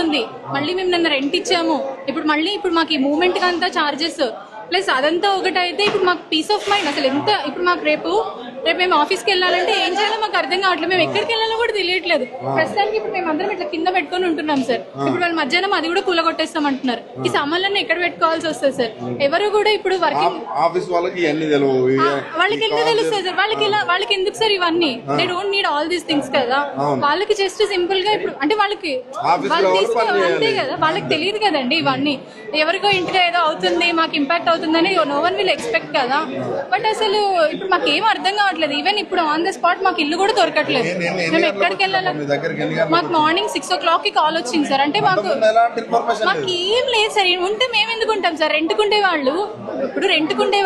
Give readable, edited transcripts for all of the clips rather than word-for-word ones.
వస్తుంది, మళ్ళీ మేము నిన్న రెంట్ ఇచ్చాము, ఇప్పుడు మాకు ఈ మూమెంట్ కి అంతా చార్జెస్ ప్లస్ అదంతా ఒకటైతే ఇప్పుడు మాకు పీస్ ఆఫ్ మైండ్ అసలు ఎంత. ఇప్పుడు మాకు రేపు మేము ఆఫీస్కి వెళ్ళాలంటే ఏం చేయాలో మాకు అర్థం కావట్లేదు, మేము ఎక్కడికి వెళ్ళాలో కూడా తెలియట్లేదు. ప్రస్తుతానికి ఇప్పుడు మేము అందరం ఇట్లా కింద పెట్టుకొని ఉంటున్నాం సార్. ఇప్పుడు వాళ్ళు మధ్యాహ్నం అది కూడా కూలగొట్టేస్తాం అంటున్నారు. ఈ సామాన్లన్నీ ఎక్కడ పెట్టుకోవాల్సి వస్తుంది సార్? ఎవరు కూడా ఇప్పుడు వర్కింగ్ ఆఫీస్ వాళ్ళకి వాళ్ళకి ఎందుకు తెలుస్తుంది సార్? వాళ్ళకి ఎందుకు సార్ ఇవన్నీ? They don't need all these things కదా. వాళ్ళకి జస్ట్ సింపుల్ గా ఇప్పుడు అంటే వాళ్ళకి అంతే కదా, వాళ్ళకి తెలియదు కదండి ఇవన్నీ. ఎవరికో ఇంటిలో ఏదో అవుతుంది మాకు ఇంపాక్ట్ అవుతుందని నో వన్ విల్ ఎక్స్పెక్ట్ కదా. బట్ అసలు ఇప్పుడు మాకు ఏం అర్థం కావట్లేదు. ఈవెన్ ఇప్పుడు ఆన్ ద స్పాట్ మాకు ఇల్లు కూడా దొరకట్లేదు. మేము ఎక్కడికి వెళ్ళాలి? మాకు మార్నింగ్ 6 o'clock కి కాల్ వచ్చింది సార్. అంటే మాకు ఏం లేదు సార్. ఉంటే మేము ఎందుకు ఉంటాం సార్? రెంట్కుండే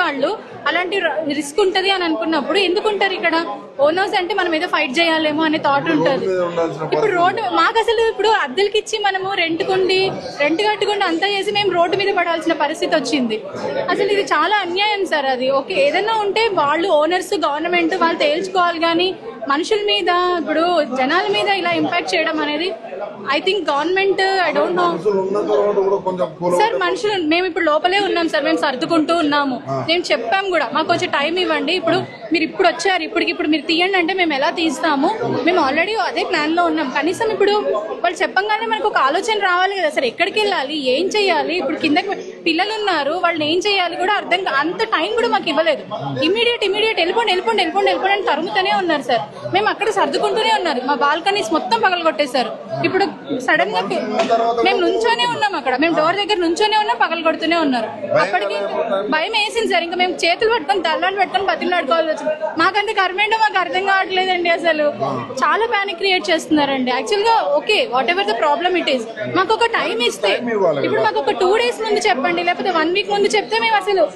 వాళ్ళు అలాంటి రిస్క్ ఉంటది అని అనుకున్నప్పుడు ఎందుకుంటారు ఇక్కడ? ఓనర్స్ అంటే మనం ఏదో ఫైట్ చేయాలేమో అనే థాట్ ఉంటుంది. ఇప్పుడు రోడ్డు మాకు అసలు ఇప్పుడు అద్దెలకి ఇచ్చి మనము రెంట్ కట్టుకుంటూ అంతా చేసి మేము రోడ్డు మీద పడాల్సిన పరిస్థితి వచ్చింది. అసలు ఇది చాలా అన్యాయం సార్. అది ఓకే, ఏదైనా ఉంటే వాళ్ళు ఓనర్స్ గవర్నమెంట్ వాళ్ళు తేల్చుకోవాలి, కానీ మనుషుల మీద ఇప్పుడు జనాల మీద ఇలా ఇంపాక్ట్ చేయడం అనేది I think government I don't know sir. మనుషులు మేము ఇప్పుడు లోపలే ఉన్నాం సార్, మేము సర్దుకుంటూ ఉన్నాము. మేము చెప్పాం కూడా మాకు కొంచెం టైం ఇవ్వండి, మీరు ఇప్పుడు వచ్చారు, ఇప్పటికిప్పుడు మీరు తీయండి అంటే మేము ఎలా తీస్తాము? మేము ఆల్రెడీ అదే ప్లాన్ లో ఉన్నాం. కనీసం ఇప్పుడు వాళ్ళు చెప్పంగానే మనకు ఒక ఆలోచన రావాలి కదా సార్, ఎక్కడికి వెళ్ళాలి, ఏం చెయ్యాలి? ఇప్పుడు కిందకి పిల్లలు ఉన్నారు, వాళ్ళని ఏం చేయాలి కూడా అర్థం అంత టైం కూడా మాకు ఇవ్వలేదు. ఇమీడియట్ వెళ్ళిపోండి అని తరుముతూనే ఉన్నారు సార్. మేము అక్కడ సర్దుకుంటూనే ఉన్నారు. మా బాల్కనీస్ మొత్తం పగలగొట్టేశారు. ఇప్పుడు సడన్ గా మేము నుంచోనే ఉన్నాం అక్కడ, మేము డోర్ దగ్గర నుంచోనే ఉన్నాం, పగలగొడుతూనే ఉన్నారు. అప్పటికి భయం వేసింది సార్. ఇంకా మేము చేతులు పట్టుకొని తల్లాన్ని పెట్టుకొని బతిలాడుకోవాలి వచ్చింది. మాకంత కర్మేంటో మాకు అర్థం కావట్లేదండి. అసలు చాలా ప్యానిక్ క్రియేట్ చేస్తున్నారండి. యాక్చువల్ గా okay, what ever the problem it is, మాకు ఒక టైం ఇస్తే, ఇప్పుడు మాకు ఒక 2 days ముందు చెప్పండి, లేకపోతే 1 week ముందు చెప్తే మేము అసలు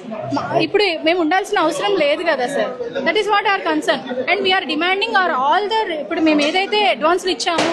ఇప్పుడు మేము ఉండాల్సిన అవసరం లేదు కదా sir. That is what our concern and we are demanding are all the ఇప్పుడు మేము ఏదైతే అడ్వాన్స్లు ఇచ్చామో